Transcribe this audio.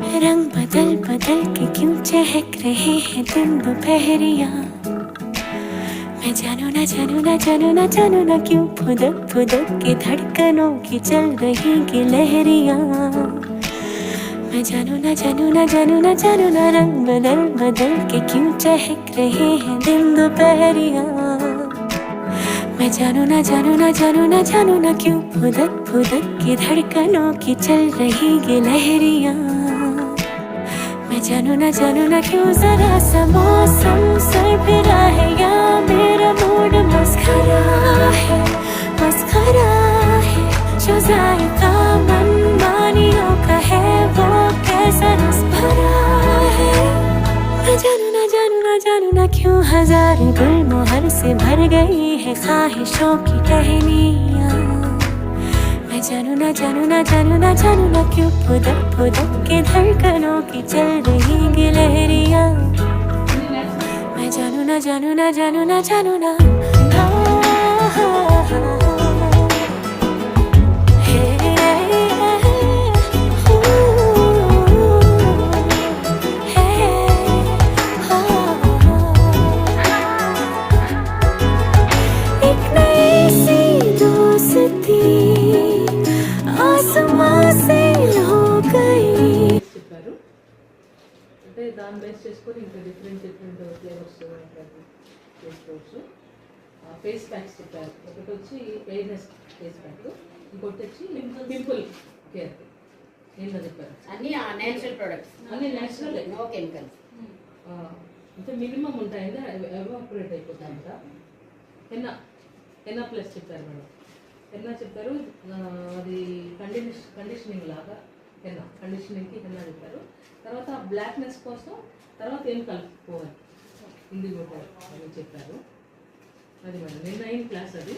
रंग बदल बदल के क्यों चहक रहे हैं दिन दोपहरिया। मैं जानू ना जानू ना जानू ना जानू ना क्यों फुदक फुदक के धड़कनों की चल रही गिलहरियाँ। मैं जानू ना जानू ना जानू ना जानू ना रंग बदल बदल के क्यों चहक रहे हैं दिन दोपहरिया। मैं जानू ना जानू ना जानू ना जानू ना क्यों फुदक फुदक के धड़कनों की चल रही गिलहरियाँ। मैं जानू ना क्यों जरा सा मौसम सरफिरा है या मेरा मूड मस्खरा है जो जायका मनमानियों का है वो कैसा रस भरा है। मैं जानू ना क्यों हजारों गुलमोहर से भर गई है ख्वाहिशों की टहनियाँ। मैं जानू ना क्यों फुदक फुदक के धड़कनों की चल रही गिलहरियाँ। मैं जानू ना एक नई सी दोस्ती आसमां से हो गई। చెప్పారు అంటే దాన్ని బేస్ చేసుకొని ఇంకా డిఫరెంట్ ఫ్లేవర్స్ చేసుకోవచ్చు. ఫేస్ ప్యాక్స్ చెప్పారు. ఒకటి వచ్చి ఫెయిర్నెస్ ఫేస్ ప్యాక్, ఇంకోటి వచ్చి పింపుల్ కేర్. ఏంటో చెప్పారు అన్ని నేచురల్ ప్రొడక్ట్స్, అన్ని నేచురల్, నో కెమికల్స్. అంటే మినిమం ఉంటాయండి, ఎవాపరేట్ అయిపోతాయంట. ఎన్నా ప్లస్ చెప్పారు మేడం. హెన్నా చెప్పారు, అది కండిషనింగ్ లాగా కండిషనింగ్కి హెన్నా చెప్పారు. తర్వాత బ్లాక్నెస్ కోసం తర్వాత ఏం కలుపుకోవాలి ఇండిగో అని చెప్పారు. అది మేడం నిన్న అయిన క్లాస్ అది.